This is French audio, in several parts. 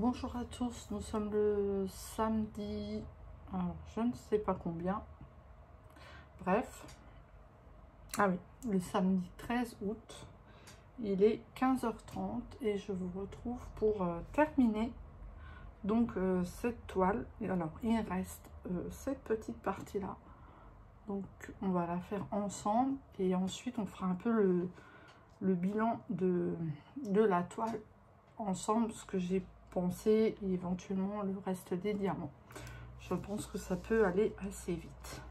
Bonjour à tous, nous sommes le samedi, alors, je ne sais pas combien, bref, ah oui, le samedi 13 août, il est 15h30 et je vous retrouve pour terminer donc cette toile. Et alors il reste cette petite partie là, donc on va la faire ensemble et ensuite on fera un peu le bilan de la toile ensemble, ce que j'ai pensé et éventuellement le reste des diamants. Je pense que ça peut aller assez vite.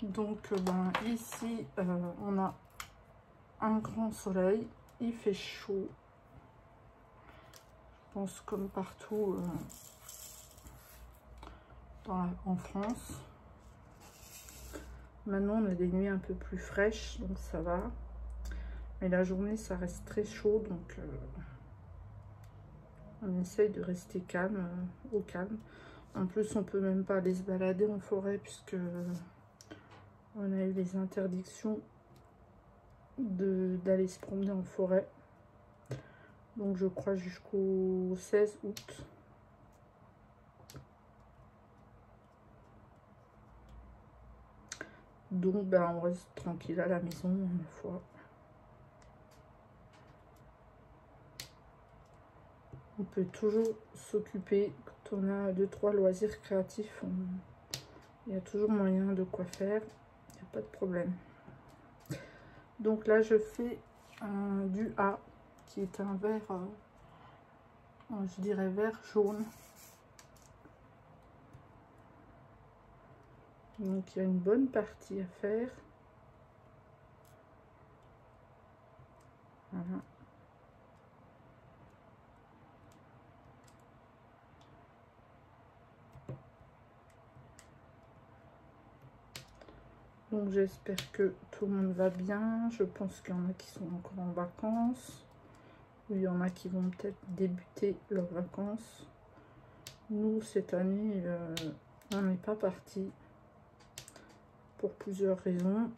Donc ici on a un grand soleil, il fait chaud, je pense comme partout en France. Maintenant on a des nuits un peu plus fraîches, donc ça va, mais la journée ça reste très chaud, donc on essaye de rester calme, au calme. En plus on peut même pas aller se balader en forêt puisque on a eu les interdictions d'aller se promener en forêt, donc je crois jusqu'au 16 août. Donc on reste tranquille à la maison, ma foi. On peut toujours s'occuper quand on a 2-3 loisirs créatifs. Il y a toujours moyen de quoi faire, il n'y a pas de problème. Donc là je fais du A, qui est un vert, je dirais vert jaune. Donc il y a une bonne partie à faire. Voilà. Donc j'espère que tout le monde va bien. Je pense qu'il y en a qui sont encore en vacances. Ou il y en a qui vont peut-être débuter leurs vacances. Nous, cette année, on n'est pas parti. Pour plusieurs raisons.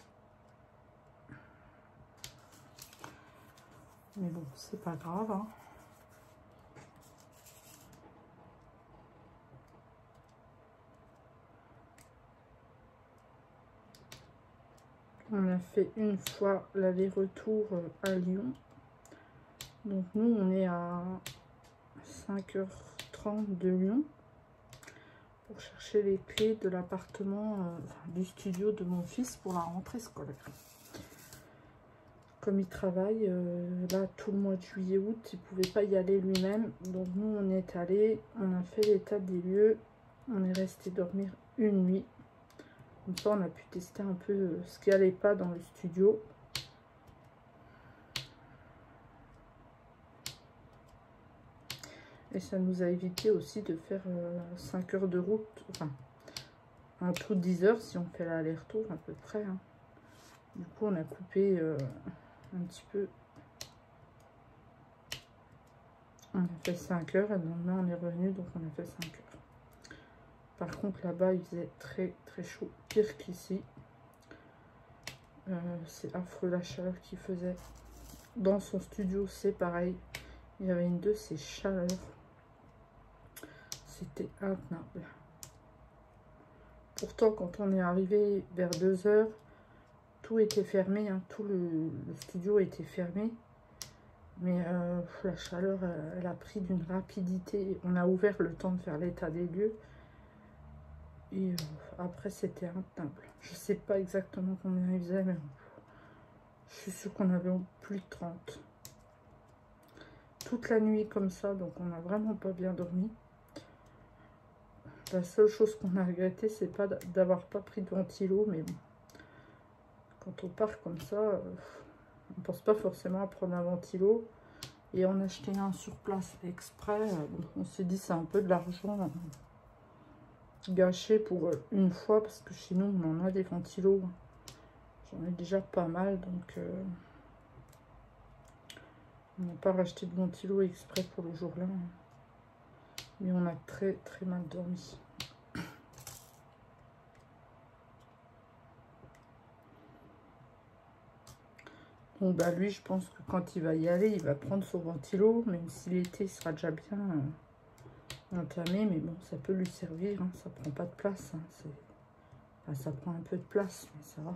Mais bon, c'est pas grave, hein. On a fait une fois l'aller-retour à Lyon. Donc nous, on est à 5h30 de Lyon pour chercher les clés de l'appartement, du studio de mon fils pour la rentrée scolaire. Comme il travaille là tout le mois de juillet août, il pouvait pas y aller lui-même, donc nous on est allé, on a fait l'état des lieux, on est resté dormir une nuit, comme ça on a pu tester un peu ce qui allait pas dans le studio. Et ça nous a évité aussi de faire 5 heures de route, enfin en tout 10 heures si on fait l'aller-retour à peu près, hein. Du coup on a coupé un petit peu. On a fait 5 heures et le lendemain on est revenu, donc on a fait 5 heures. Par contre là-bas il faisait très très chaud, pire qu'ici. C'est affreux la chaleur qu'il faisait. Dans son studio c'est pareil, il y avait une de ces chaleurs. C'était intenable. Pourtant quand on est arrivé vers 2 heures, tout était fermé, hein, tout le studio était fermé. Mais la chaleur, elle a pris d'une rapidité. On a ouvert le temps de faire l'état des lieux. Et après, c'était intenable. Je ne sais pas exactement combien il faisait, mais je suis sûre qu'on avait plus de 30. Toute la nuit comme ça, donc on n'a vraiment pas bien dormi. La seule chose qu'on a regretté, c'est pas d'avoir pas pris de ventilo, mais bon. Quand on part comme ça, on pense pas forcément à prendre un ventilo. Et on a acheté un sur place exprès. On s'est dit c'est un peu de l'argent gâché pour une fois, parce que chez nous on en a des ventilos. J'en ai déjà pas mal, donc on n'a pas racheté de ventilo exprès pour le jour-là. Mais on a très très mal dormi. Bon, bah lui, je pense que quand il va y aller, il va prendre son ventilo, même si l'été sera déjà bien entamé, mais bon, ça peut lui servir, hein, ça prend pas de place, hein, enfin, ça prend un peu de place, mais ça va.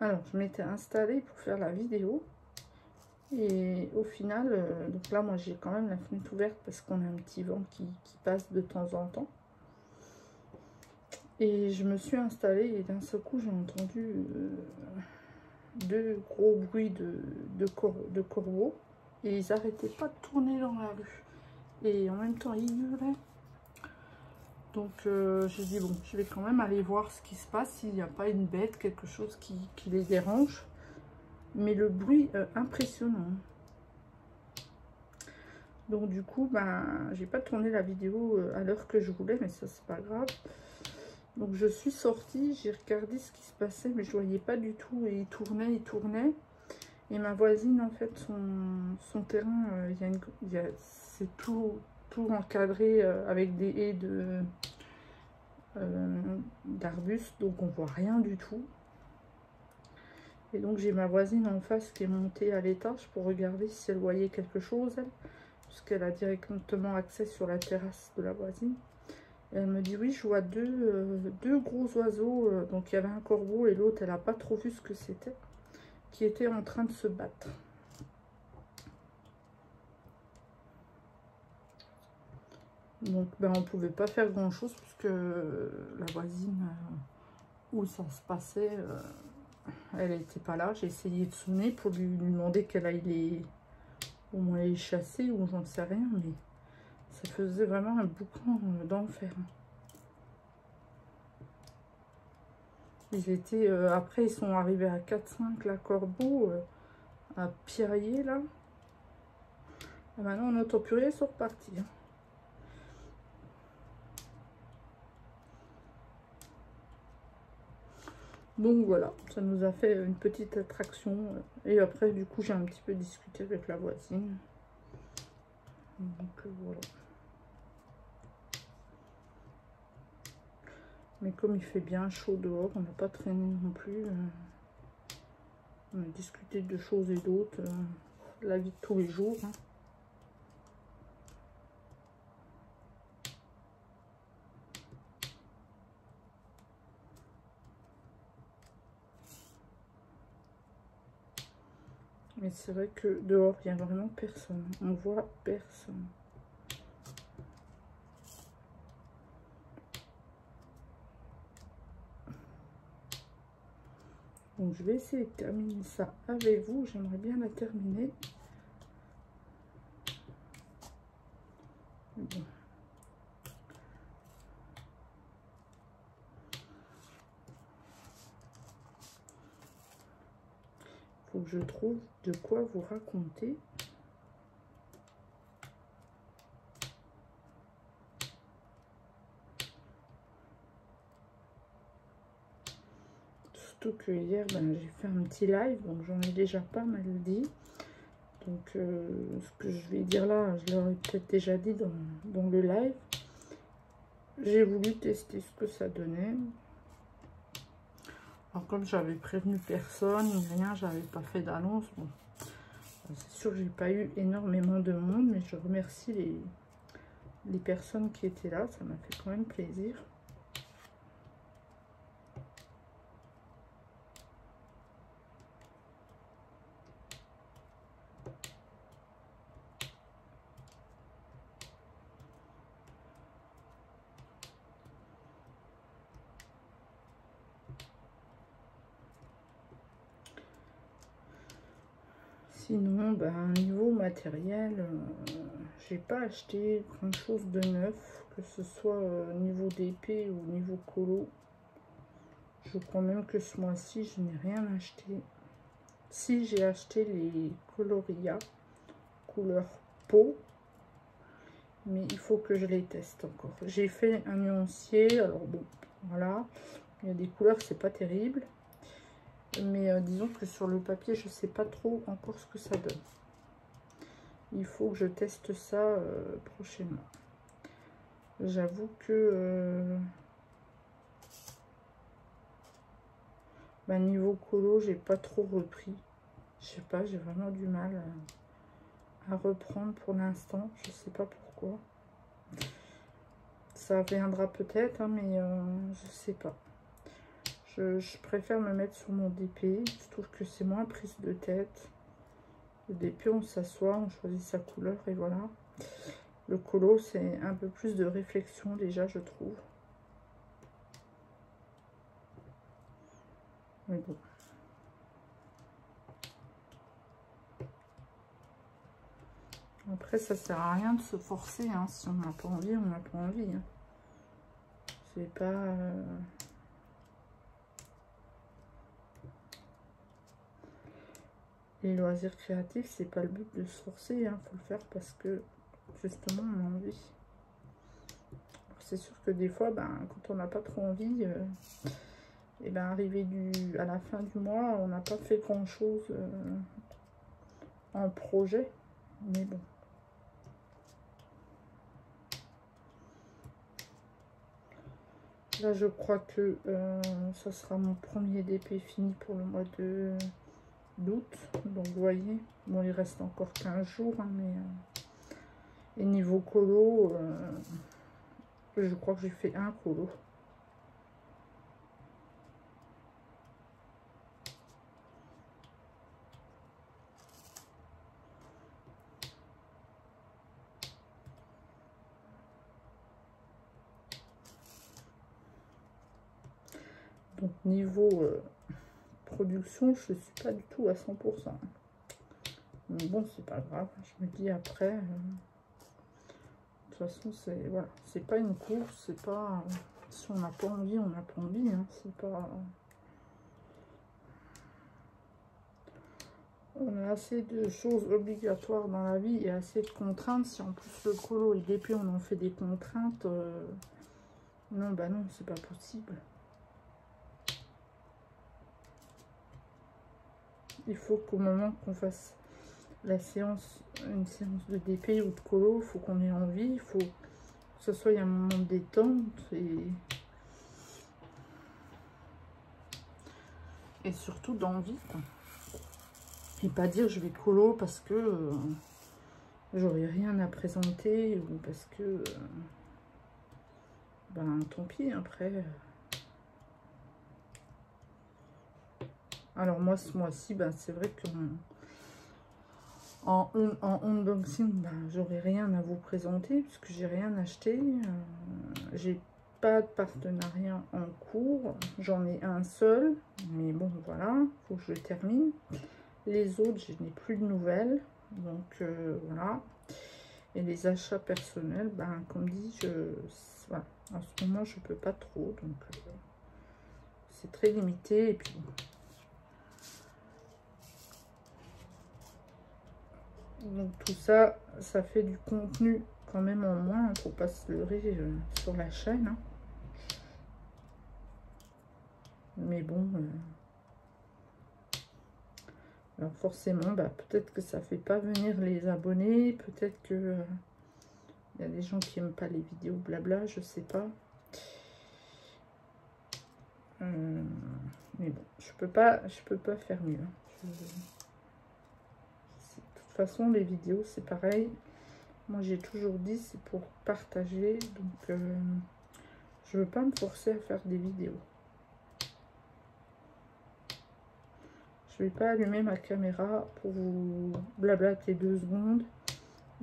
Alors, je m'étais installée pour faire la vidéo. Et au final, donc là, moi, j'ai quand même la fenêtre ouverte parce qu'on a un petit vent qui passe de temps en temps. Et je me suis installée et d'un seul coup, j'ai entendu deux gros bruits de corbeaux. Et ils n'arrêtaient pas de tourner dans la rue. Et en même temps, ils hurlaient. Donc, j'ai dit, bon, je vais quand même aller voir ce qui se passe, s'il n'y a pas une bête, quelque chose qui les dérange. Mais le bruit impressionnant. Donc du coup, ben, j'ai pas tourné la vidéo à l'heure que je voulais, mais ça c'est pas grave. Donc je suis sortie, j'ai regardé ce qui se passait, mais je voyais pas du tout. Et il tournait. Et ma voisine, en fait, son terrain, c'est tout encadré avec des haies d'arbustes, donc on voit rien du tout. Et donc j'ai ma voisine en face qui est montée à l'étage pour regarder si elle voyait quelque chose, elle, puisqu'elle a directement accès sur la terrasse de la voisine. Et elle me dit oui, je vois deux gros oiseaux, donc il y avait un corbeau et l'autre elle n'a pas trop vu ce que c'était, qui étaient en train de se battre. Donc ben, on pouvait pas faire grand chose puisque la voisine où ça se passait, elle n'était pas là. J'ai essayé de sonner pour lui demander qu'elle aille au moins les chasser ou j'en sais rien, mais ça faisait vraiment un boucan d'enfer. Ils étaient, après ils sont arrivés à 4-5 la corbeau, à Pierrier là. Et maintenant en autopurée ils sont repartis. Hein. Donc voilà, ça nous a fait une petite attraction. Et après, du coup, j'ai un petit peu discuté avec la voisine. Donc voilà. Mais comme il fait bien chaud dehors, on n'a pas traîné non plus. On a discuté de choses et d'autres. La vie de tous les jours. Hein. Mais c'est vrai que dehors, il n'y a vraiment personne. On voit personne. Donc je vais essayer de terminer ça avec vous. J'aimerais bien la terminer. Bon. Faut que je trouve de quoi vous raconter. Surtout que hier, ben, j'ai fait un petit live, donc j'en ai déjà pas mal dit. Donc, ce que je vais dire là, je l'aurais peut-être déjà dit dans le live. J'ai voulu tester ce que ça donnait. Alors, comme j'avais prévenu personne, rien, j'avais pas fait d'annonce. Bon, c'est sûr que j'ai pas eu énormément de monde, mais je remercie les personnes qui étaient là. Ça m'a fait quand même plaisir. Sinon, ben, niveau matériel, j'ai pas acheté grand chose de neuf, que ce soit niveau d'épée ou niveau colo. Je crois même que ce mois-ci, je n'ai rien acheté. Si, j'ai acheté les Coloria couleur peau, mais il faut que je les teste encore. J'ai fait un nuancier, alors bon, voilà, il y a des couleurs, c'est pas terrible. Mais disons que sur le papier, je sais pas trop encore ce que ça donne. Il faut que je teste ça prochainement. J'avoue que niveau colo, j'ai pas trop repris. Je sais pas, j'ai vraiment du mal à reprendre pour l'instant. Je sais pas pourquoi. Ça viendra peut-être, hein, mais je sais pas. Je préfère me mettre sur mon DP. Je trouve que c'est moins prise de tête. Le DP, on s'assoit, on choisit sa couleur et voilà. Le colo, c'est un peu plus de réflexion déjà, je trouve. Mais bon. Après, ça sert à rien de se forcer. Hein. Si on n'a pas envie, on n'a pas envie. Hein. C'est pas... Les loisirs créatifs, c'est pas le but de se forcer. Hein. Faut le faire parce que, justement, on a envie. C'est sûr que des fois, quand on n'a pas trop envie, et arrivé à la fin du mois, on n'a pas fait grand-chose en projet. Mais bon. Là, je crois que ça sera mon premier DP fini pour le mois d'août. Donc, vous voyez, bon, il reste encore 15 jours. Hein, mais, et niveau colo, je crois que j'ai fait un colo. Donc, niveau production, je ne suis pas du tout à 100%. Mais bon, c'est pas grave. Je me dis après... de toute façon, c'est voilà, c'est pas une course, c'est pas... si on n'a pas envie, on n'a pas envie. Hein, c'est pas... On a assez de choses obligatoires dans la vie et assez de contraintes. Si en plus le colo et le DP, on en fait des contraintes... non, non, c'est pas possible. Il faut qu'au moment qu'on fasse la séance, une séance de DP ou de colo, il faut qu'on ait envie, il faut que ce soit un moment de détente et surtout d'envie. Et pas dire je vais colo parce que j'aurai rien à présenter ou parce que tant pis après. Alors moi ce mois-ci, c'est vrai que en unboxing, j'aurai rien à vous présenter puisque j'ai rien acheté. J'ai pas de partenariat en cours. J'en ai un seul, mais bon voilà, faut que je le termine. Les autres, je n'ai plus de nouvelles. Donc voilà. Et les achats personnels, comme dit, voilà. En ce moment, je peux pas trop. Donc c'est très limité. Et puis donc tout ça, ça fait du contenu quand même en moins. Il ne faut pas se leurrer sur la chaîne. Hein. Mais bon... alors forcément, peut-être que ça fait pas venir les abonnés, peut-être que y a des gens qui aiment pas les vidéos blabla, je sais pas. Mais bon, je peux pas faire mieux. De toute façon, les vidéos, c'est pareil. Moi, j'ai toujours dit, c'est pour partager, donc je veux pas me forcer à faire des vidéos. Je vais pas allumer ma caméra pour vous blablater 2 secondes.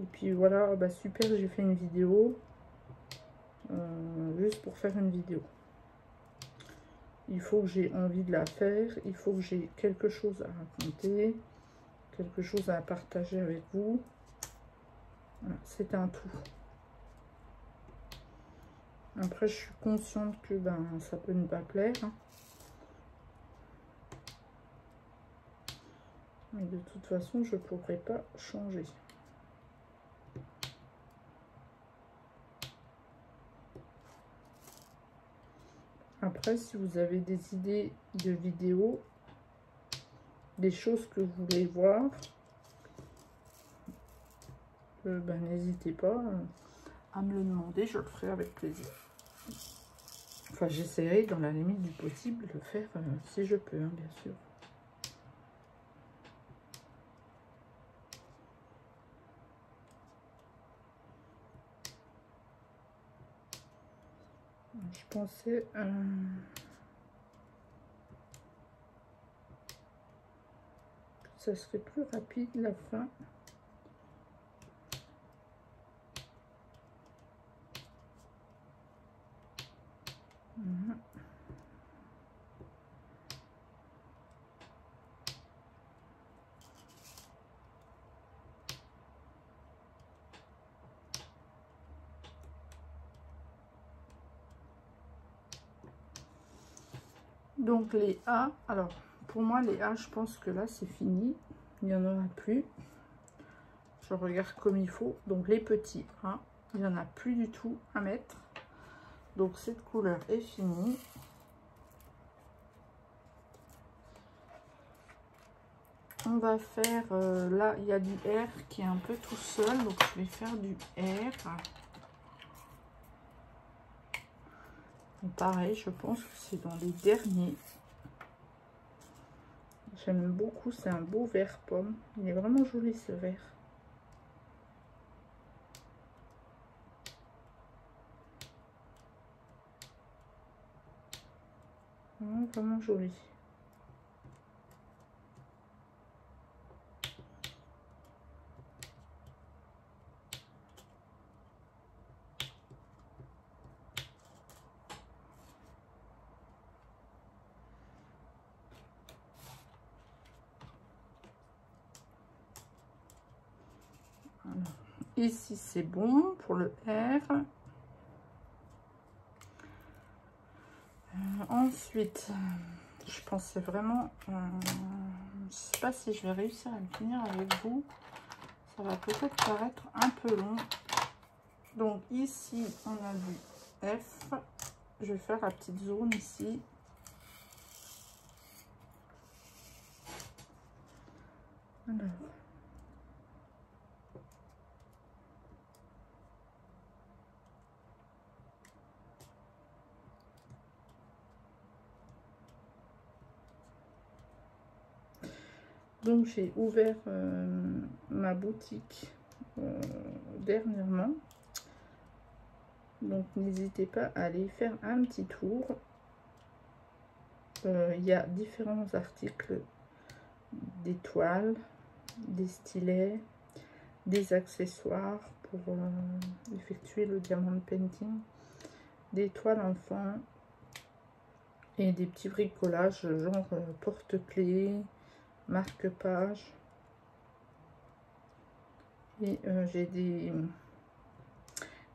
Et puis voilà, super, j'ai fait une vidéo. Juste pour faire une vidéo. Il faut que j'ai envie de la faire. Il faut que j'ai quelque chose à raconter. Quelque chose à partager avec vous. Voilà, c'est un tout. Après, je suis consciente que ça peut ne pas plaire. Hein. Mais de toute façon, je ne pourrai pas changer. Après, si vous avez des idées de vidéos, des choses que vous voulez voir, n'hésitez pas à me le demander, je le ferai avec plaisir. Enfin, j'essaierai dans la limite du possible de le faire si je peux, hein, bien sûr. Je pensais que ça serait plus rapide la fin. Donc les A, alors pour moi les A, je pense que là c'est fini, il n'y en aura plus. Je regarde comme il faut, donc les petits A, il n'y en a plus du tout à mettre. Donc cette couleur est finie. On va faire, là il y a du R qui est un peu tout seul, donc je vais faire du R. Et pareil, je pense que c'est dans les derniers. J'aime beaucoup, c'est un beau vert pomme. Il est vraiment joli ce vert. Vraiment joli. Voilà. Ici c'est bon pour le R. Ensuite, je pensais vraiment, je ne sais pas si je vais réussir à le finir avec vous. Ça va peut-être paraître un peu long. Donc ici, on a du F. Je vais faire la petite zone ici. Alors. Donc j'ai ouvert ma boutique dernièrement. Donc n'hésitez pas à aller faire un petit tour. Il y a différents articles, des toiles, des stylets, des accessoires pour effectuer le diamond painting, des toiles enfants et des petits bricolages genre porte-clés, marque-page. Et j'ai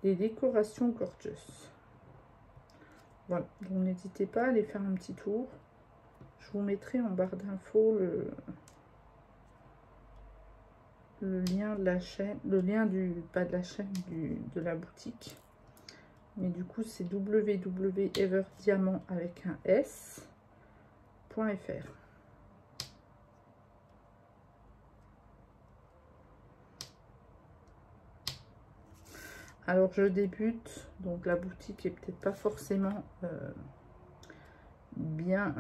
des décorations gorgeous. Voilà, donc n'hésitez pas à aller faire un petit tour. Je vous mettrai en barre d'infos le lien de la chaîne, le lien du, pas de la chaîne, de la boutique. Mais du coup, c'est www.everdiamant avec un s.fr. Alors, je débute, donc la boutique est peut-être pas forcément bien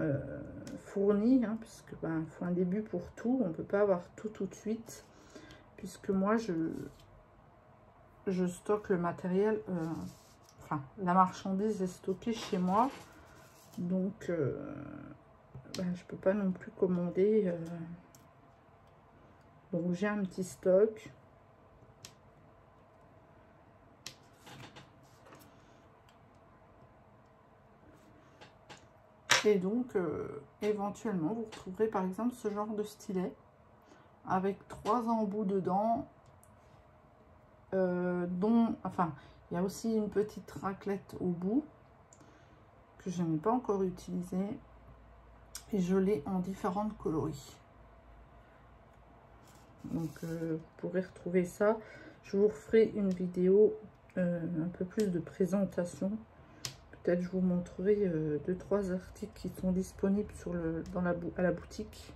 fournie, hein, puisque ben, faut un début pour tout. On peut pas avoir tout de suite, puisque moi, je stocke le matériel, enfin, la marchandise est stockée chez moi, donc ben, je peux pas non plus commander. Donc, j'ai un petit stock. Et donc, éventuellement, vous retrouverez par exemple ce genre de stylet avec 3 embouts dedans, dont, enfin, il y a aussi une petite raclette au bout que je n'ai pas encore utilisée et je l'ai en différentes coloris. Donc, vous pourrez retrouver ça. Je vous referai une vidéo un peu plus de présentation. Peut-être je vous montrerai 2-3 articles qui sont disponibles sur à la boutique.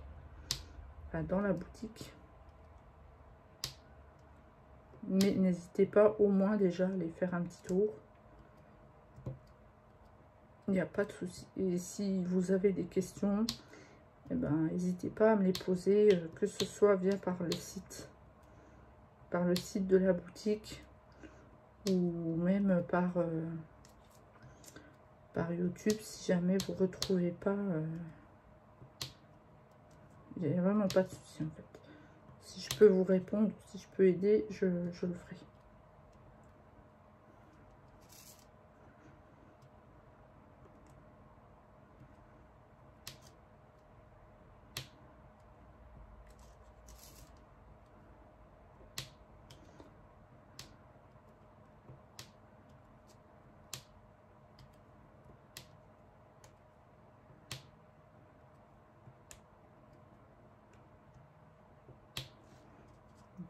Enfin, dans la boutique. Mais n'hésitez pas au moins déjà à aller faire un petit tour. Il n'y a pas de souci. Et si vous avez des questions, eh ben, n'hésitez pas à me les poser, que ce soit via par le site de la boutique ou même par YouTube si jamais vous ne retrouvez pas. Il n'y a vraiment pas de souci en fait. Si je peux vous répondre, si je peux aider, je le ferai.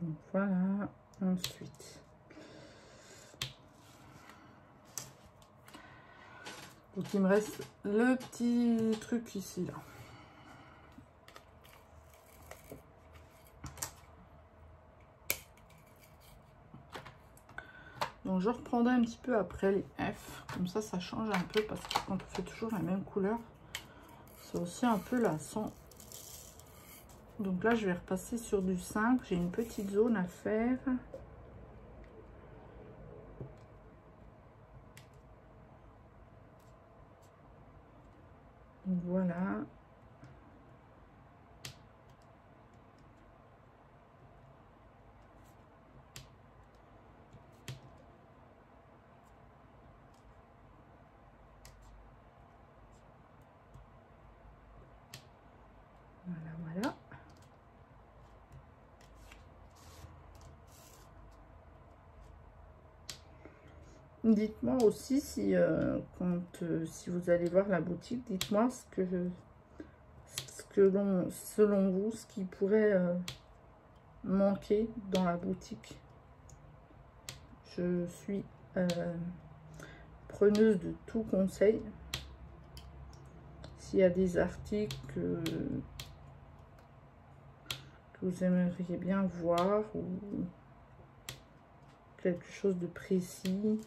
Donc voilà, ensuite. Donc il me reste le petit truc ici là. Donc je reprendrai un petit peu après les F, comme ça change un peu parce que quand on fait toujours la même couleur, c'est aussi un peu lassant. Donc là je vais repasser sur du 5, j'ai une petite zone à faire. Donc voilà. Voilà. Dites-moi aussi si, si vous allez voir la boutique, dites-moi selon vous, ce qui pourrait manquer dans la boutique. Je suis preneuse de tout conseil. S'il y a des articles que vous aimeriez bien voir ou quelque chose de précis,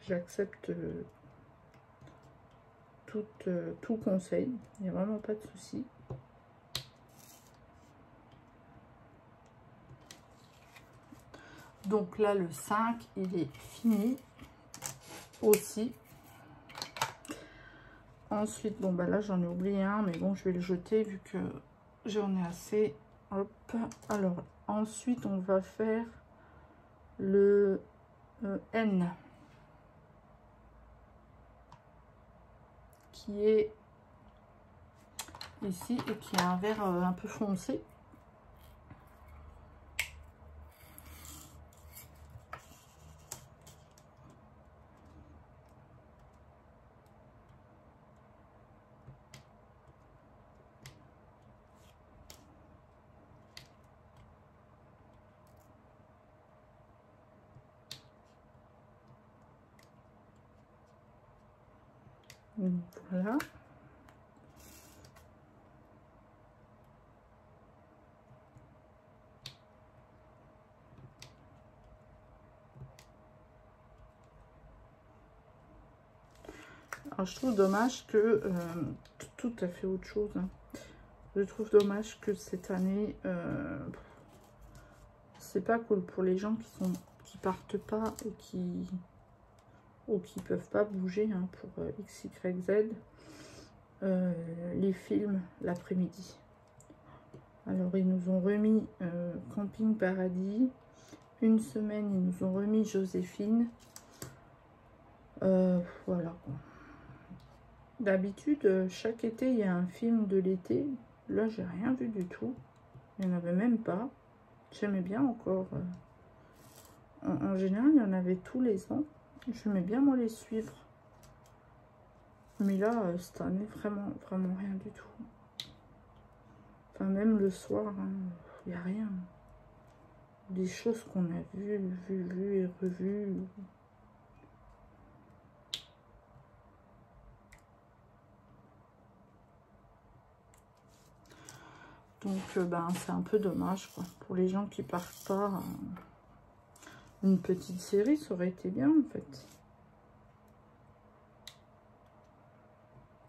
j'accepte tout conseil, il n'y a vraiment pas de souci. Donc là le 5 il est fini aussi. Ensuite bon bah là j'en ai oublié un, mais bon je vais le jeter vu que j'en ai assez. Hop, alors ensuite on va faire le N qui est ici et qui a un vert un peu foncé. Voilà. Alors, je trouve dommage que tout à fait autre chose. Hein. Je trouve dommage que cette année, c'est pas cool pour les gens qui partent pas et qui peuvent pas bouger hein, pour X, Y, Z. Les films l'après-midi. Alors ils nous ont remis Camping Paradis. Une semaine ils nous ont remis Joséphine. Voilà. D'habitude chaque été il y a un film de l'été. Là j'ai rien vu du tout. Il n'y en avait même pas. J'aimais bien encore. En général il y en avait tous les ans. J'aimais bien moi les suivre. Mais là cette année vraiment rien du tout. Enfin, même le soir, il n'y a rien. Des choses qu'on a vues et revues. Donc, ben, c'est un peu dommage, quoi. Pour les gens qui partent pas, une petite série, ça aurait été bien, en fait.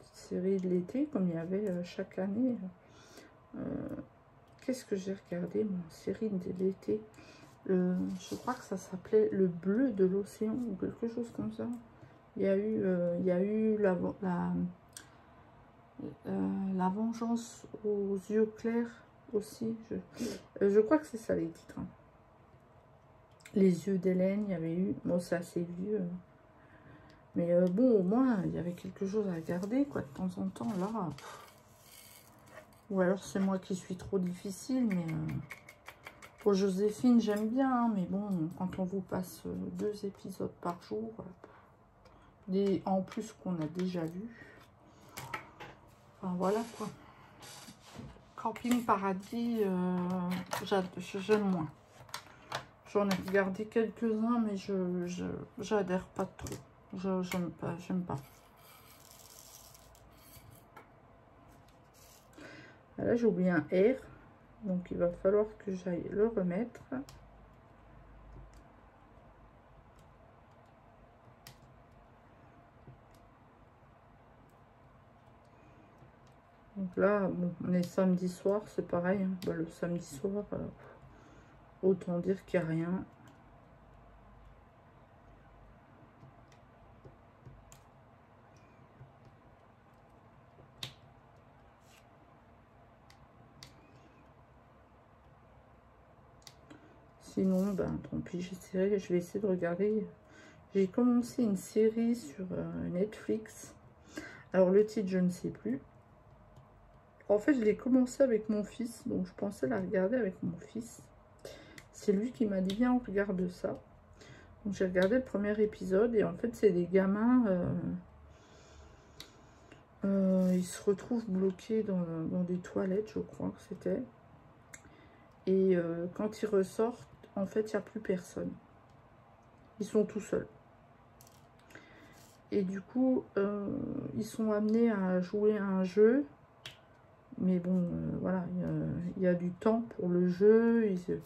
Petite série de l'été, comme il y avait chaque année. Qu'est-ce que j'ai regardé, mon série de l'été? Je crois que ça s'appelait Le Bleu de l'Océan, ou quelque chose comme ça. Il y a eu la vengeance aux yeux clairs aussi. Je crois que c'est ça les titres. Hein. Les yeux d'Hélène, il y avait eu. Bon, c'est assez vieux. Mais bon, au moins, il y avait quelque chose à regarder, quoi, de temps en temps, là. Ou alors, c'est moi qui suis trop difficile, mais... pour Joséphine, j'aime bien, hein, mais bon, quand on vous passe 2 épisodes par jour, en plus qu'on a déjà vu... Enfin, voilà, quoi. Camping Paradis, j'aime moins. J'en ai regardé quelques-uns, mais j'adhère pas trop. J'aime pas. Là, j'ai oublié un R. Donc, il va falloir que j'aille le remettre. Donc là, bon, on est samedi soir, c'est pareil. Hein. Bah, le samedi soir, autant dire qu'il n'y a rien. Sinon, ben, tant pis, je vais essayer de regarder. J'ai commencé une série sur Netflix. Alors, le titre, je ne sais plus. En fait, je l'ai commencé avec mon fils, donc je pensais la regarder avec mon fils. C'est lui qui m'a dit, viens, on regarde ça. Donc, j'ai regardé le premier épisode, et en fait, c'est des gamins... ils se retrouvent bloqués dans des toilettes, je crois que c'était. Et quand ils ressortent, en fait, il n'y a plus personne. Ils sont tout seuls. Et du coup, ils sont amenés à jouer à un jeu. Mais bon, voilà, il y a du temps pour le jeu. Il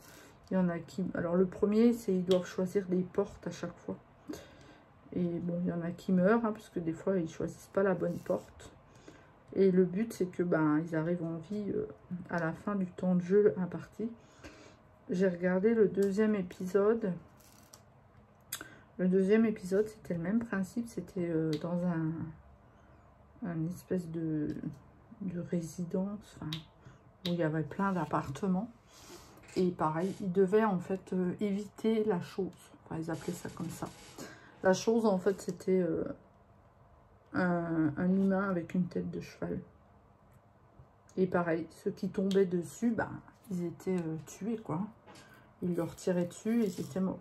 y en a qui... Alors, le premier, c'est ils doivent choisir des portes à chaque fois. Et bon, il y en a qui meurent, hein, parce que des fois, ils ne choisissent pas la bonne porte. Et le but, c'est que ben, ils arrivent en vie à la fin du temps de jeu imparti. J'ai regardé le deuxième épisode. Le deuxième épisode, c'était le même principe. C'était dans un espèce de résidence, enfin, où il y avait plein d'appartements. Et pareil, ils devaient en fait éviter la chose. Enfin, ils appelaient ça comme ça. La chose, en fait, c'était un humain avec une tête de cheval. Et pareil, ceux qui tombaient dessus, ben, ils étaient tués, quoi. Ils leur tiraient dessus et ils étaient morts.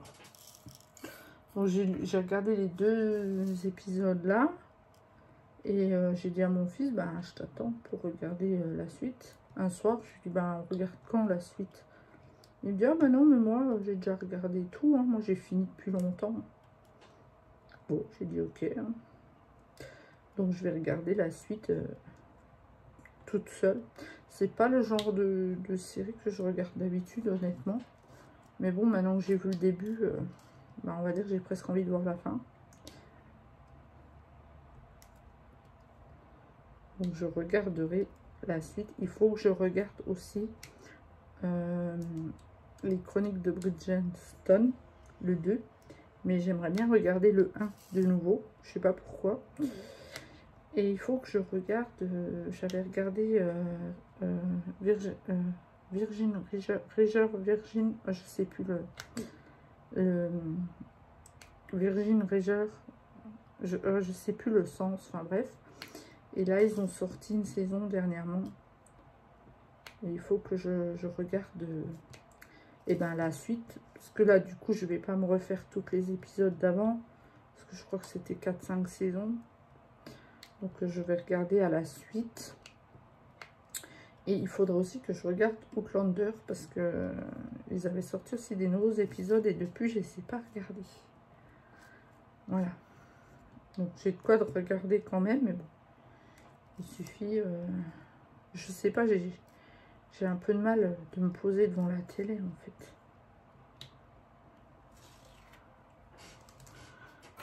Donc, j'ai regardé les 2 épisodes là. Et j'ai dit à mon fils, ben, je t'attends pour regarder la suite. Un soir, je lui ai dit, ben, on regarde quand la suite? Il me dit, ah ben non, mais moi, j'ai déjà regardé tout. Hein. Moi, j'ai fini depuis longtemps. Bon, j'ai dit, ok. Hein. Donc, je vais regarder la suite toute seule. C'est pas le genre de série que je regarde d'habitude, honnêtement. Mais bon, maintenant que j'ai vu le début, ben, on va dire que j'ai presque envie de voir la fin. Donc, je regarderai la suite. Il faut que je regarde aussi les chroniques de Bridgerton, le 2. Mais j'aimerais bien regarder le 1 de nouveau. Je sais pas pourquoi. Et il faut que je regarde... J'avais regardé Virgin Virgin... je sais plus Virgin Riger... je sais plus le sens. Enfin bref. Et là, ils ont sorti une saison dernièrement. Et il faut que je regarde et ben, la suite. Parce que là, du coup, je vais pas me refaire tous les épisodes d'avant. Parce que je crois que c'était 4-5 saisons. Donc, je vais regarder à la suite. Et il faudra aussi que je regarde Outlander. Parce que ils avaient sorti aussi des nouveaux épisodes. Et depuis, je ne les ai pas regardés. Voilà. Donc, j'ai de quoi de regarder quand même. Mais bon. Il suffit... je sais pas, J'ai un peu de mal de me poser devant la télé en fait.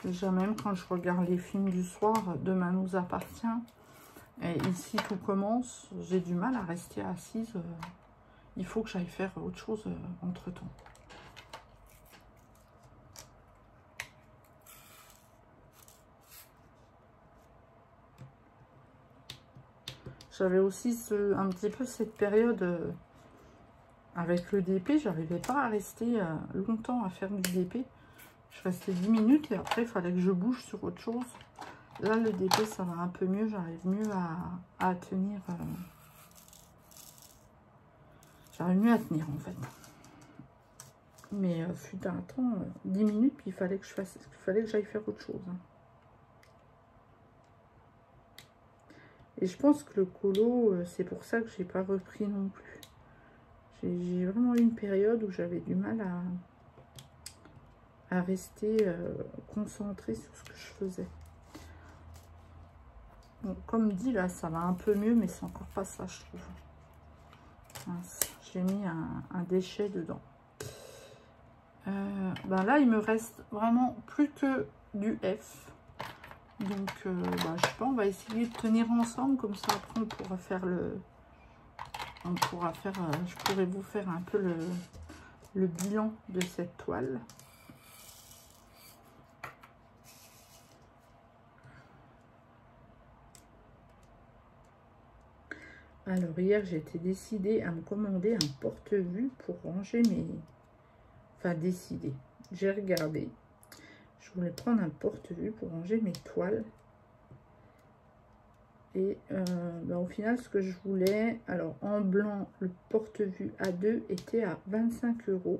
Déjà même quand je regarde les films du soir, Demain nous appartient, et Ici tout commence, j'ai du mal à rester assise. Il faut que j'aille faire autre chose entre-temps. J'avais aussi un petit peu cette période avec le DP, j'arrivais pas à rester longtemps à faire du DP. Je restais 10 minutes et après il fallait que je bouge sur autre chose. Là le DP ça va un peu mieux, j'arrive mieux à tenir. J'arrive mieux à tenir en fait. Mais fut un temps, 10 minutes, puis il fallait que j'aille faire autre chose. Hein. Et je pense que le colo, c'est pour ça que j'ai pas repris non plus. J'ai vraiment eu une période où j'avais du mal à rester concentrée sur ce que je faisais. Bon, comme dit, là, ça va un peu mieux, mais c'est encore pas ça, je trouve. J'ai mis un déchet dedans. Ben là, il me reste vraiment plus que du F. Donc, je sais pas, on va essayer de tenir ensemble, comme ça après on pourra faire je pourrais vous faire un peu le bilan de cette toile. Alors, hier, j'ai été décidée à me commander un porte-vue pour ranger mes... Enfin, décidée. J'ai regardé. Je voulais prendre un porte-vue pour ranger mes toiles. Et au final, ce que je voulais, alors en blanc, le porte-vue A2 était à 25 €.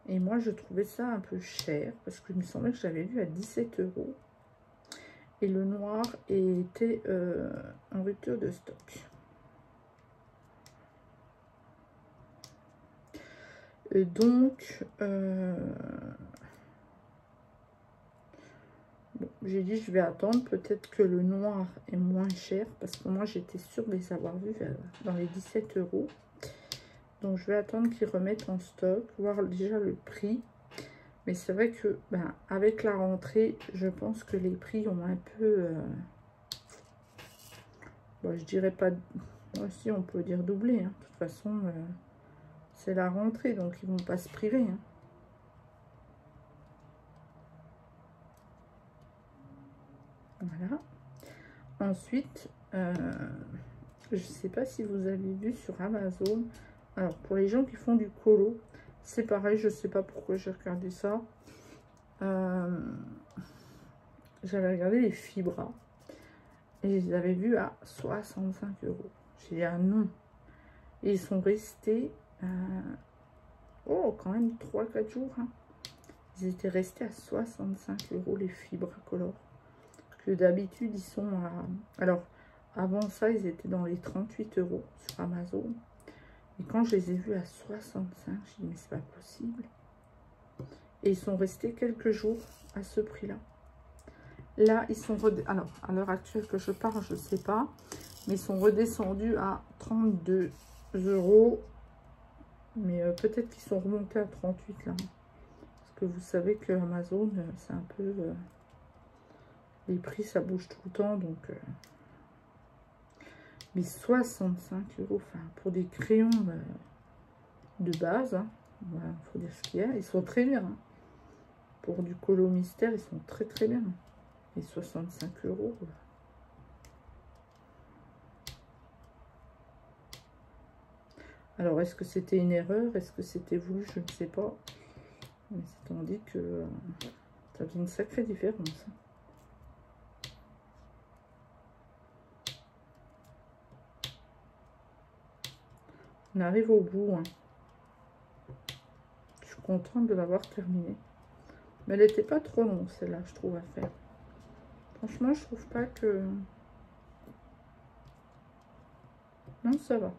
Et moi, je trouvais ça un peu cher parce que il me semblait que j'avais vu à 17 €. Et le noir était en rupture de stock. Et donc, bon, j'ai dit je vais attendre, peut-être que le noir est moins cher, parce que moi j'étais sûre de les avoir vus dans les 17 €. Donc je vais attendre qu'ils remettent en stock, voir déjà le prix. Mais c'est vrai que avec la rentrée, je pense que les prix ont un peu... je dirais pas... si on peut dire doublé. Hein. De toute façon, c'est la rentrée, donc ils vont pas se priver. Hein. Voilà. Ensuite, je sais pas si vous avez vu sur Amazon. Alors, pour les gens qui font du colo, c'est pareil, je sais pas pourquoi j'ai regardé ça. J'avais regardé les fibras et je les avais vus à 65 €. J'ai dit ah non. Et ils sont restés, quand même 3-4 jours. Hein. Ils étaient restés à 65 € les fibres color. Que d'habitude, ils sont à... Alors, avant ça, ils étaient dans les 38 € sur Amazon. Et quand je les ai vus à 65, j'ai dit, mais c'est pas possible. Et ils sont restés quelques jours à ce prix-là. Là, ils sont... Alors, à l'heure actuelle que je parle, je ne sais pas. Mais ils sont redescendus à 32 €. Mais peut-être qu'ils sont remontés à 38 là. Parce que vous savez que Amazon, c'est un peu... les prix, ça bouge tout le temps. Donc... Mais 65 €, enfin, pour des crayons de base, hein, faut dire ce qu'il y a, ils sont très bien. Hein. Pour du colo mystère, ils sont très très bien. Et 65 €. Alors, est-ce que c'était une erreur? Est-ce que c'était voulu? Je ne sais pas. Mais c'est tandis que ça fait une sacrée différence. Hein. On arrive au bout. Hein. Je suis contente de l'avoir terminée. Mais elle n'était pas trop longue, celle-là, je trouve, à faire. Franchement, je trouve pas que... Non, ça va.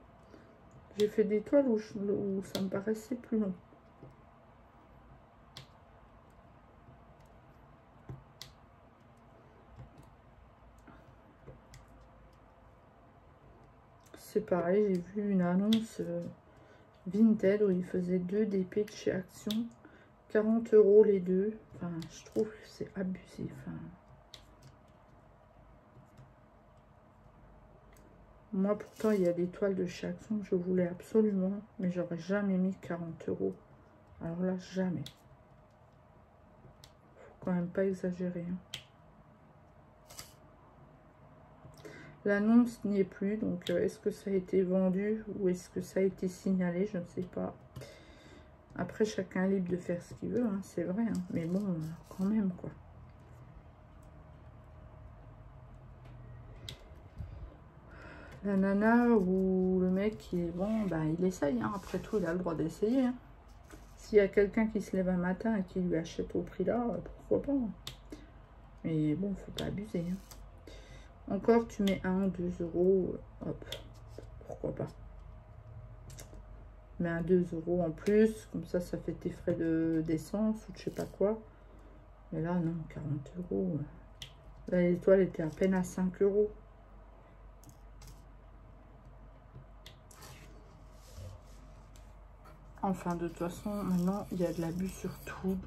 J'ai fait des toiles où ça me paraissait plus long. c'est pareil, j'ai vu une annonce Vinted où ils faisaient 2 d'épée de chez Action. 40 € les deux. Enfin, je trouve que c'est abusé. Enfin, moi, pourtant, il y a des toiles de chez Action que je voulais absolument. Mais j'aurais jamais mis 40 €. Alors là, jamais. Faut quand même pas exagérer. Hein. L'annonce n'y est plus. Donc, est-ce que ça a été vendu ou est-ce que ça a été signalé? Je ne sais pas. Après, chacun est libre de faire ce qu'il veut. Hein, c'est vrai. Hein. Mais bon, quand même, quoi. La nana ou le mec qui est bon, bah, il essaye. Hein. Après tout, il a le droit d'essayer. Hein. S'il y a quelqu'un qui se lève un matin et qui lui achète au prix là, pourquoi pas. Mais bon, faut pas abuser. Hein. Encore, tu mets 1 ou 2 €, hop, pourquoi pas. Mais un 2 € en plus, comme ça fait tes frais d'essence ou de je sais pas quoi. Mais là, non, 40 €. Là, l'étoile était à peine à 5 €. Enfin, de toute façon, maintenant, il y a de l'abus sur tout,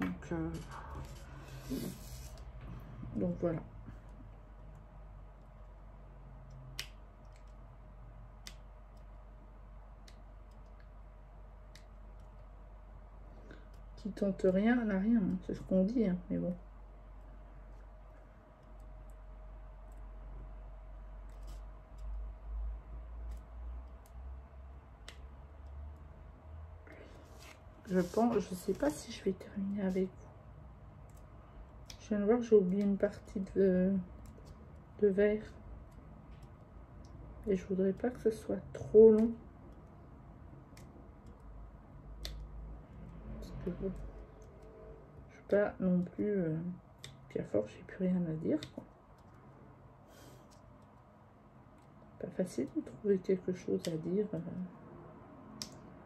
donc voilà. Qui tente rien n'a rien, hein. C'est ce qu'on dit, hein, mais bon. Je sais pas si je vais terminer avec vous. Je viens de voir, j'ai oublié une partie de verre. Et je voudrais pas que ce soit trop long. Parce que bon, je suis pas non plus... puis à force, j'ai plus rien à dire, quoi. Pas facile de trouver quelque chose à dire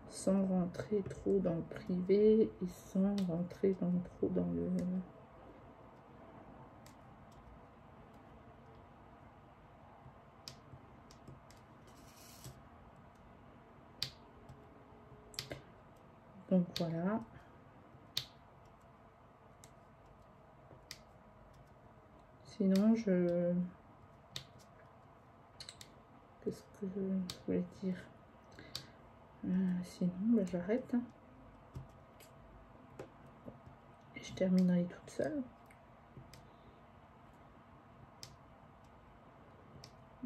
sans rentrer trop dans le privé et sans rentrer trop dans le... Donc voilà. Sinon, qu'est-ce que je voulais dire? Sinon, ben, j'arrête. Hein. Et je terminerai toute seule.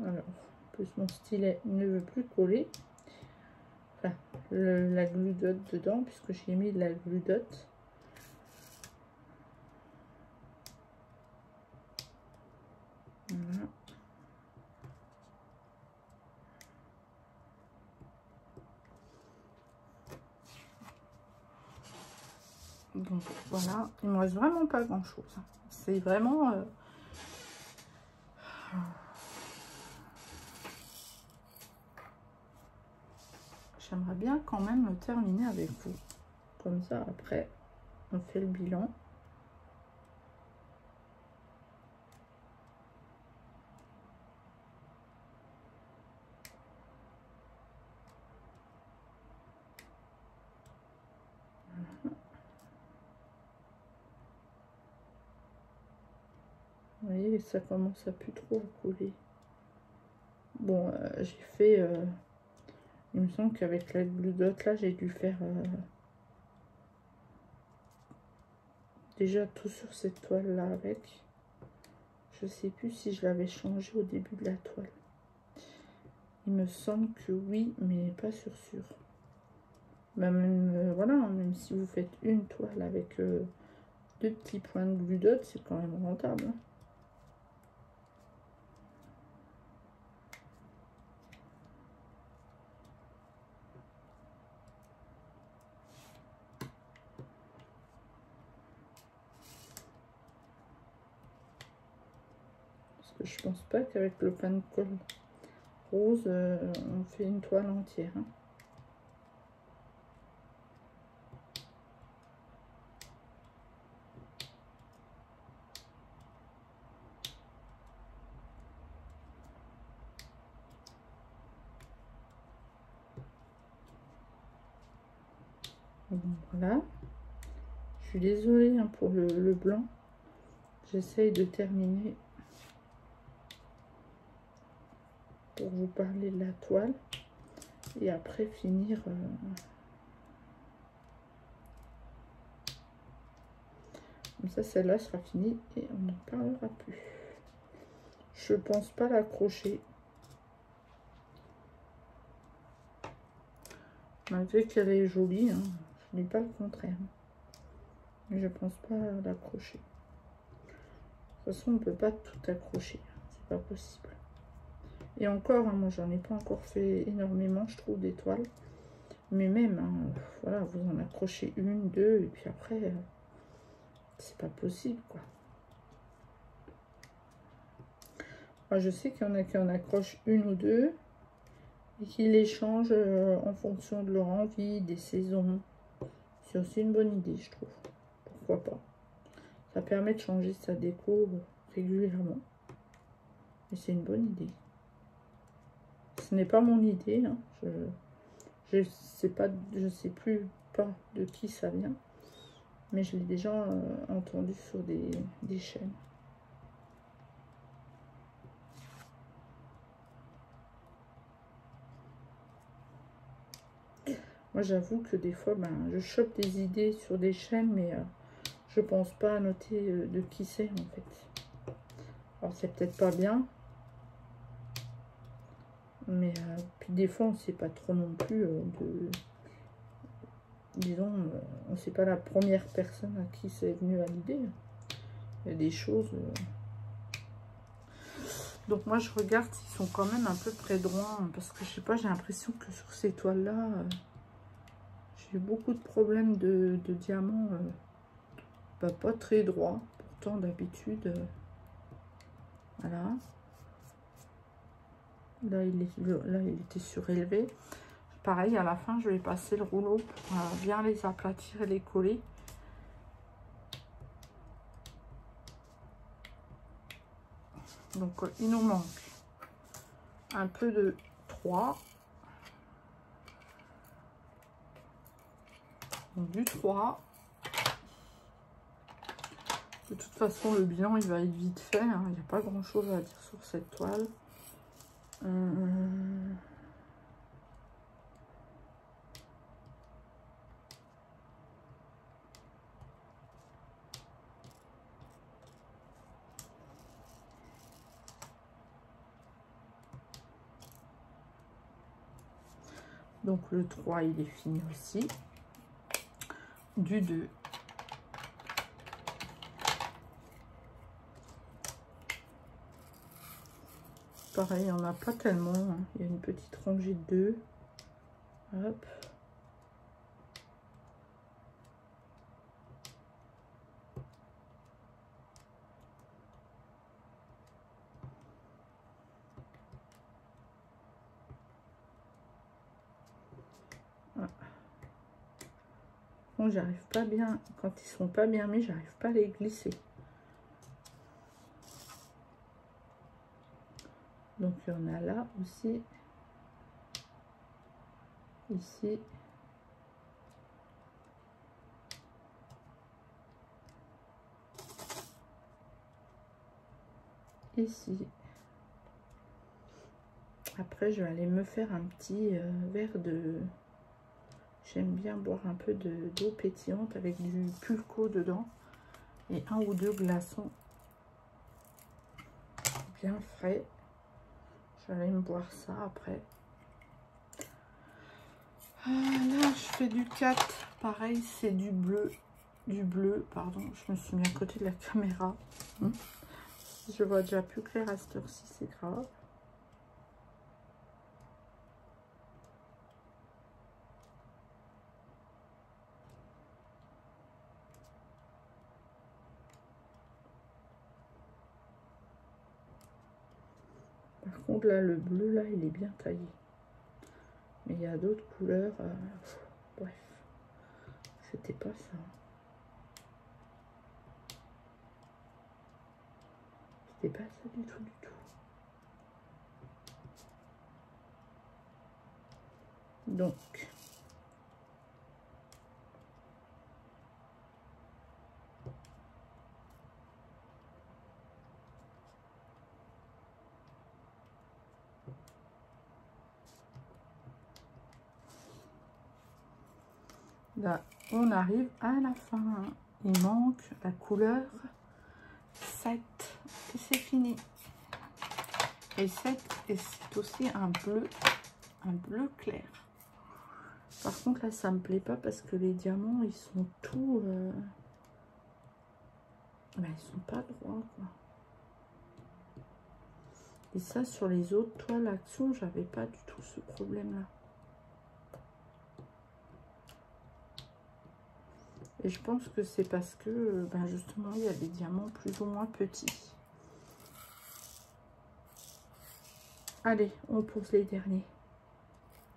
Alors, en plus, mon stylet ne veut plus coller. Enfin, la glue dot dedans, puisque j'ai mis de la glue dot. Voilà. Donc voilà, il me reste vraiment pas grand chose. C'est vraiment... J'aimerais bien quand même le terminer avec vous. Comme ça, après, on fait le bilan. Vous voyez, ça commence à plus trop coller. Bon, j'ai fait... il me semble qu'avec la glue dot, là, j'ai dû faire... déjà tout sur cette toile-là avec. Je sais plus si je l'avais changé au début de la toile. Il me semble que oui, mais pas sûr. Même, voilà, même si vous faites une toile avec 2 petits points de glue dot, c'est quand même rentable. Hein. Parce que je pense pas qu'avec le pain de colle rose, on fait une toile entière. Hein. Donc, voilà. Je suis désolée hein, pour le blanc. J'essaye de terminer pour vous parler de la toile. Et après finir... Comme ça, celle-là sera finie et on n'en parlera plus. Je pense pas l'accrocher. Malgré qu'elle est jolie, hein, je ne dis pas le contraire. Mais je pense pas l'accrocher. De toute façon, on ne peut pas tout accrocher. C'est pas possible. Et encore, hein, moi, j'en ai pas encore fait énormément, je trouve, des toiles. Mais même, hein, voilà, vous en accrochez une, deux, et puis après... c'est pas possible, quoi. Moi, je sais qu'il y en a qui en accrochent une ou deux et qui les changent en fonction de leur envie, des saisons. C'est aussi une bonne idée, je trouve. Pourquoi pas. Ça permet de changer sa déco régulièrement. Et c'est une bonne idée. Ce n'est pas mon idée. Hein. Je sais plus pas de qui ça vient. Mais je l'ai déjà entendu sur des chaînes. Moi, j'avoue que des fois, ben, je chope des idées sur des chaînes, mais je pense pas à noter de qui c'est, en fait. Alors, c'est peut-être pas bien. Mais puis des fois, on ne sait pas trop non plus disons, on ne sait pas la première personne à qui c'est venu à l'idée. Il y a des choses... Donc moi, je regarde s'ils sont quand même un peu près droits. Parce que, je sais pas, j'ai l'impression que sur ces toiles-là... j'ai eu beaucoup de problèmes de diamants pas très droits. Pourtant, d'habitude, voilà. Là, il était surélevé. Pareil, à la fin, je vais passer le rouleau pour bien les aplatir et les coller. Donc, il nous manque un peu de 3. Donc, du 3. De toute façon, le bilan, il va être vite fait. Hein. Il n'y a pas grand-chose à dire sur cette toile. Donc, le 3, il est fini aussi. Du 2. Pareil, il n'y en a pas tellement. Hein. Il y a une petite rangée de 2. Hop. Bon, j'arrive pas bien, quand ils sont pas bien mis, j'arrive pas à les glisser. Donc il y en a là aussi, ici, ici. Après je vais aller me faire un petit verre de... J'aime bien boire un peu d'eau pétillante avec du pulco dedans et un ou deux glaçons bien frais. Je vais aller me boire ça après. Là, je fais du 4. Pareil, c'est du bleu. Du bleu, pardon. Je me suis mis à côté de la caméra. Je vois déjà plus clair à cette heure-ci, c'est grave. Par contre, là, le bleu, là, il est bien taillé. Mais il y a d'autres couleurs. Bref, c'était pas ça. C'était pas ça du tout, du tout. Donc, Là, on arrive à la fin. Il manque la couleur 7 et c'est fini. Et 7, et c'est aussi un bleu clair. Par contre là ça me plaît pas parce que les diamants ils sont tout ben, ils sont pas droits quoi. Et ça sur les autres toiles Action j'avais pas du tout ce problème là. Et je pense que c'est parce que ben justement il y a des diamants plus ou moins petits. Allez, on pose les derniers.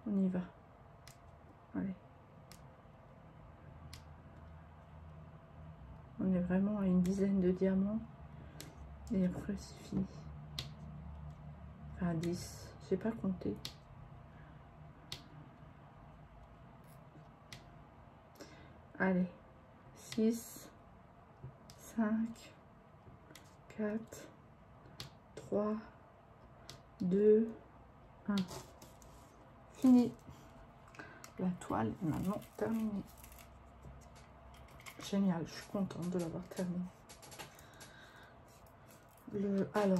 On y va. Allez. On est vraiment à une dizaine de diamants. Et après c'est fini. Enfin 10. J'ai pas compté. Allez. 6, 5, 4, 3, 2, 1. Fini. La toile est maintenant terminée. Génial, je suis contente de l'avoir terminée. Alors,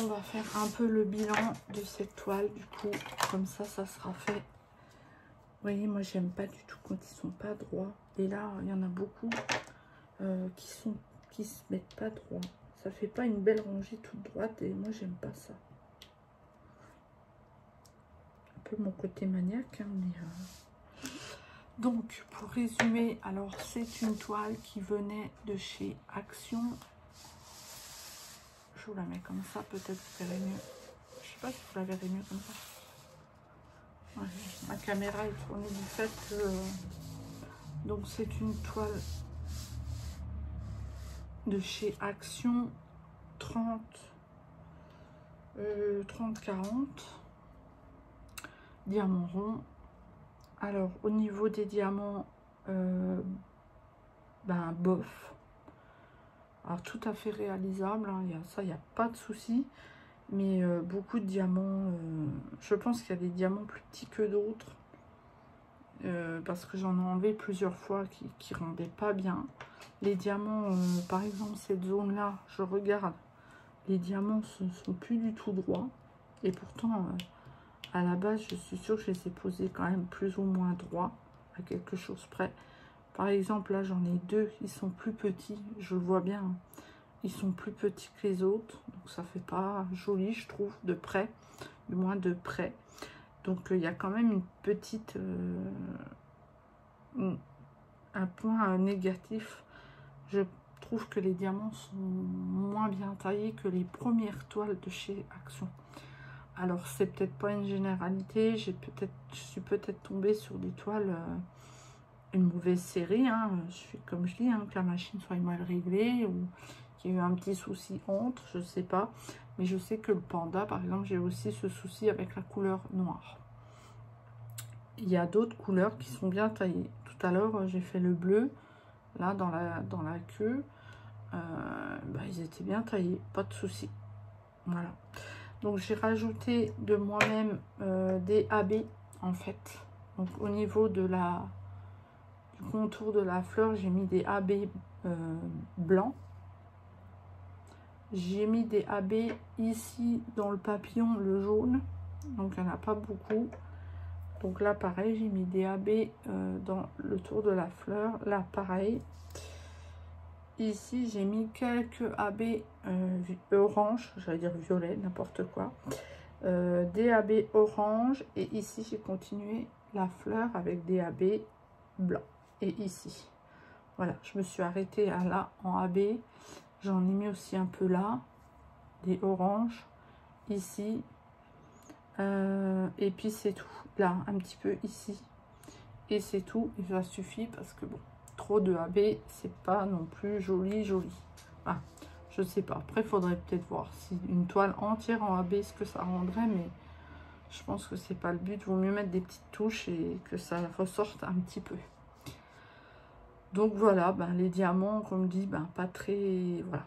on va faire un peu le bilan de cette toile, du coup, comme ça sera fait. Vous voyez, moi, j'aime pas du tout quand ils sont pas droits. Et là, il y en a beaucoup qui se mettent pas droit. Ça fait pas une belle rangée toute droite et moi, j'aime pas ça. Un peu mon côté maniaque, hein, mais... Donc, pour résumer, alors, c'est une toile qui venait de chez Action. Je vous la mets comme ça, peut-être vous verrez mieux. Je sais pas si vous la verrez mieux comme ça. Ouais, ma caméra est tournée du fait que... donc c'est une toile de chez Action 30-40 diamants ronds. Alors au niveau des diamants, ben bof. Alors tout à fait réalisable, hein, il n'y a pas de souci. Mais beaucoup de diamants, je pense qu'il y a des diamants plus petits que d'autres. Parce que j'en ai enlevé plusieurs fois qui rendaient pas bien. Les diamants, par exemple cette zone là, je regarde, les diamants ne sont plus du tout droits. Et pourtant, à la base, je suis sûre que je les ai posés quand même plus ou moins droits, à quelque chose près. Par exemple, là j'en ai deux, ils sont plus petits, je le vois bien. Hein. Ils sont plus petits que les autres, donc ça fait pas joli, je trouve, de près, du moins de près. Donc il y a quand même une petite, un point négatif. Je trouve que les diamants sont moins bien taillés que les premières toiles de chez Action. Alors c'est peut-être pas une généralité, je suis peut-être tombée sur des toiles, une mauvaise série, hein. Comme je dis, hein, que la machine soit mal réglée ou qu'il y a eu un petit souci entre, je sais pas. Mais je sais que le panda, par exemple, j'ai aussi ce souci avec la couleur noire. Il y a d'autres couleurs qui sont bien taillées. Tout à l'heure, j'ai fait le bleu, là, dans la queue. Bah, ils étaient bien taillés, pas de souci. Voilà. Donc, j'ai rajouté de moi-même des AB, en fait. Donc, au niveau de du contour de la fleur, j'ai mis des AB blancs. J'ai mis des AB ici dans le papillon, le jaune. Donc, il n'y en a pas beaucoup. Donc là, pareil, j'ai mis des AB dans le tour de la fleur. Là, pareil. Ici, j'ai mis quelques AB orange, j'allais dire violet, n'importe quoi. Des AB orange. Et ici, j'ai continué la fleur avec des AB blancs. Et ici. Voilà, je me suis arrêtée à là en AB. J'en ai mis aussi un peu là. Des oranges. Ici. Et puis c'est tout. Là, un petit peu ici. Et c'est tout. Et ça suffit parce que bon, trop de AB, c'est pas non plus joli. Ah, je sais pas. Après, il faudrait peut-être voir si une toile entière en AB, ce que ça rendrait. Mais je pense que c'est pas le but. Il vaut mieux mettre des petites touches et que ça ressorte un petit peu. Donc voilà, ben, les diamants, comme dit, ben, pas très... Voilà.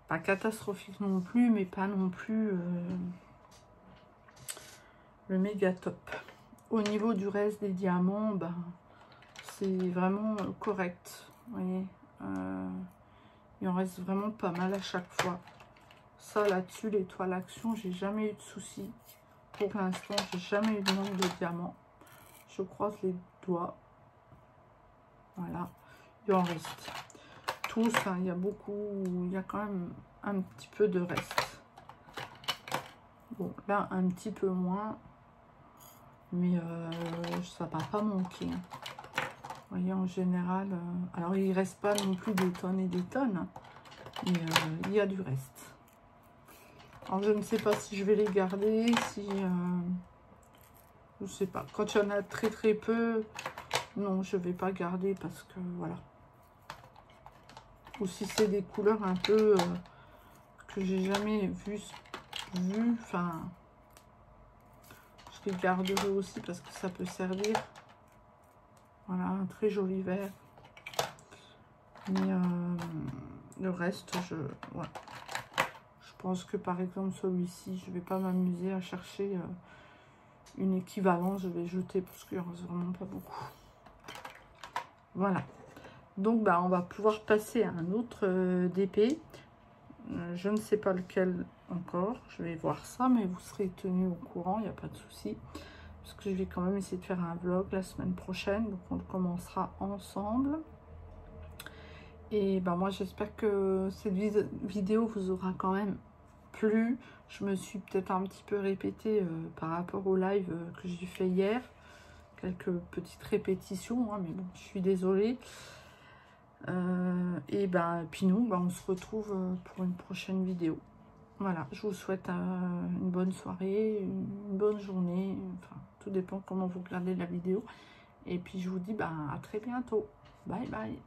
Pas catastrophique non plus, mais pas non plus... le méga top. Au niveau du reste des diamants, ben, c'est vraiment correct. Vous voyez, il en reste vraiment pas mal à chaque fois. Ça là-dessus, les toiles action, j'ai jamais eu de soucis. Pour l'instant, j'ai jamais eu de manque de diamants. Je croise les doigts. Voilà, il en reste tous, hein, il y a beaucoup, il y a quand même un petit peu de reste. Bon, là, un petit peu moins, mais ça va pas manquer. Vous voyez, en général, alors il reste pas non plus des tonnes et des tonnes, hein, mais il y a du reste. Alors, je ne sais pas si je vais les garder, si... je sais pas. Quand il y en a très très peu, non, je vais pas garder parce que, voilà. Ou si c'est des couleurs un peu que j'ai jamais vu, enfin, je les garderai aussi parce que ça peut servir. Voilà, un très joli vert. Mais le reste, ouais. Je pense que par exemple celui-ci, je vais pas m'amuser à chercher une équivalence. Je vais jeter parce qu'il n'y en reste vraiment pas beaucoup. Voilà. Donc bah, on va pouvoir passer à un autre DP. Je ne sais pas lequel encore. Je vais voir ça, mais vous serez tenu au courant, il n'y a pas de souci. Parce que je vais quand même essayer de faire un vlog la semaine prochaine. Donc on le commencera ensemble. Et ben moi j'espère que cette vidéo vous aura quand même plu. Je me suis peut-être un petit peu répétée par rapport au live que j'ai fait hier. Quelques petites répétitions, hein, mais bon, je suis désolée. Et ben puis nous, ben, on se retrouve pour une prochaine vidéo. Voilà, je vous souhaite une bonne soirée, une bonne journée. Enfin, tout dépend comment vous regardez la vidéo. Et puis je vous dis ben, à très bientôt. Bye bye.